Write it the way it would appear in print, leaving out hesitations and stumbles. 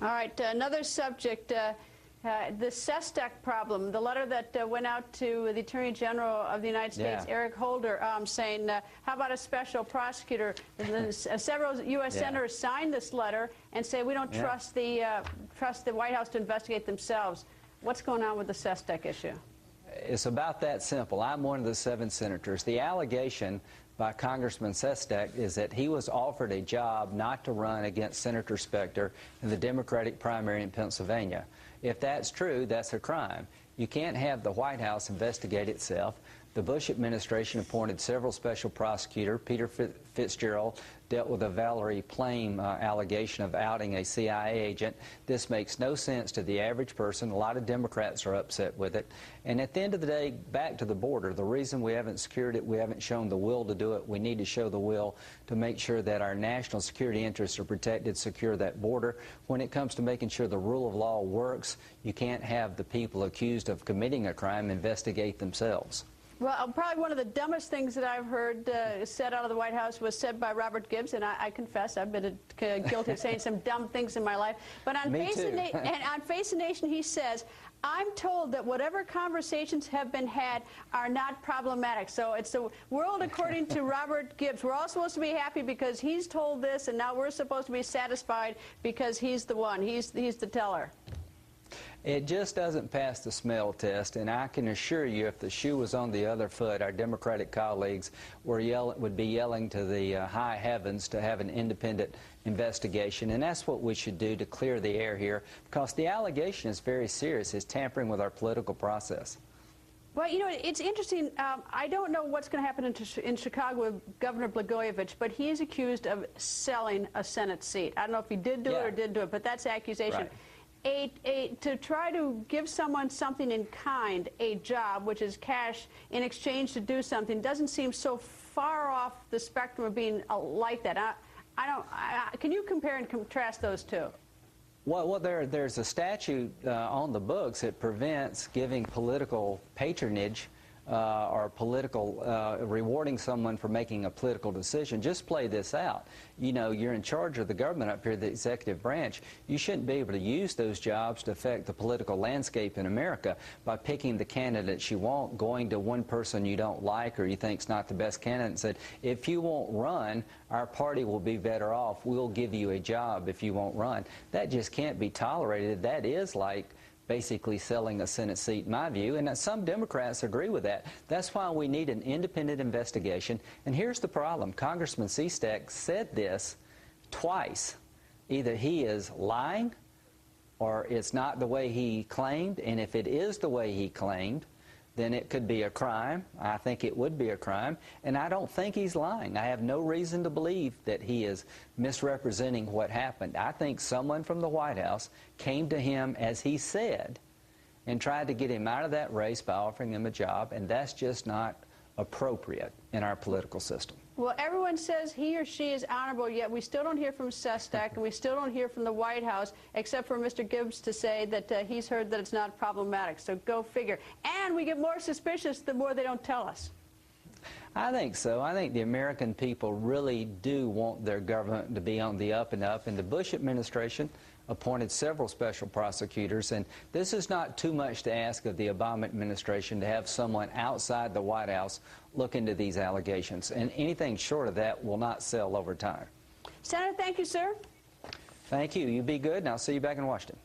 All right, another subject, the Sestak problem, the letter that went out to the Attorney General of the United States, Eric Holder, saying, how about a special prosecutor? Several U.S. senators signed this letter and say we don't trust the White House to investigate themselves. What's going on with the Sestak issue? It's about that simple. I'm one of the 7 senators. The allegation by Congressman Sestak is that he was offered a job not to run against Senator Specter in the Democratic primary in Pennsylvania. If that's true, that's a crime. You can't have the White House investigate itself. The Bush administration appointed several special prosecutors. Peter Fitzgerald dealt with a Valerie Plame allegation of outing a CIA agent. This makes no sense to the average person. A lot of Democrats are upset with it. And at the end of the day, back to the border, the reason we haven't secured it, we haven't shown the will to do it. We need to show the will to make sure that our national security interests are protected, secure that border. When it comes to making sure the rule of law works, you can't have the people accused of committing a crime investigate themselves. Well, probably one of the dumbest things that I've heard said out of the White House was said by Robert Gibbs, and I confess I've been guilty of saying some dumb things in my life. But on Face the Nation, he says, I'm told that whatever conversations have been had are not problematic. So it's the world according to Robert Gibbs. We're all supposed to be happy because he's told this, and now we're supposed to be satisfied because he's the one. He's the teller. It just doesn't pass the smell test, and I can assure you if the shoe was on the other foot, our Democratic colleagues would be yelling to the high heavens to have an independent investigation, and that's what we should do to clear the air here, because the allegation is very serious. It's tampering with our political process. Well, you know, it's interesting. I don't know what's going to happen in Chicago with Governor Blagojevich, but he is accused of selling a Senate seat. I don't know if he did do it or didn't do it, but that's the accusation. Right. To try to give someone something in kind, a job, which is cash, in exchange to do something, doesn't seem so far off the spectrum of being like that. Can you compare and contrast those two? Well, there's a statute on the books that prevents giving political patronage or political rewarding someone for making a political decision. Just play this out. You know, you're in charge of the government up here, the executive branch. You shouldn't be able to use those jobs to affect the political landscape in America by picking the candidates you want, going to one person you don't like or you think's not the best candidate and said, if you won't run, our party will be better off. We'll give you a job if you won't run. That just can't be tolerated. That is like basically selling a Senate seat, in my view, and some Democrats agree with that. That's why we need an independent investigation. And here's the problem. Congressman Sestak said this twice. Either he is lying or it's not the way he claimed, and if it is the way he claimed, then it could be a crime. I think it would be a crime, and I don't think he's lying. I have no reason to believe that he is misrepresenting what happened. I think someone from the White House came to him, as he said, and tried to get him out of that race by offering him a job, and that's just not appropriate in our political system. Well, everyone says he or she is honorable, yet we still don't hear from Sestak, and we still don't hear from the White House, except for Mr. Gibbs to say that he's heard that it's not problematic. So go figure. And we get more suspicious the more they don't tell us. I think so. I think the American people really do want their government to be on the up and up, and the Bush administration appointed several special prosecutors, and this is not too much to ask of the Obama administration to have someone outside the White House look into these allegations, and anything short of that will not sell over time. Senator, thank you, sir. Thank you. You be good, and I'll see you back in Washington.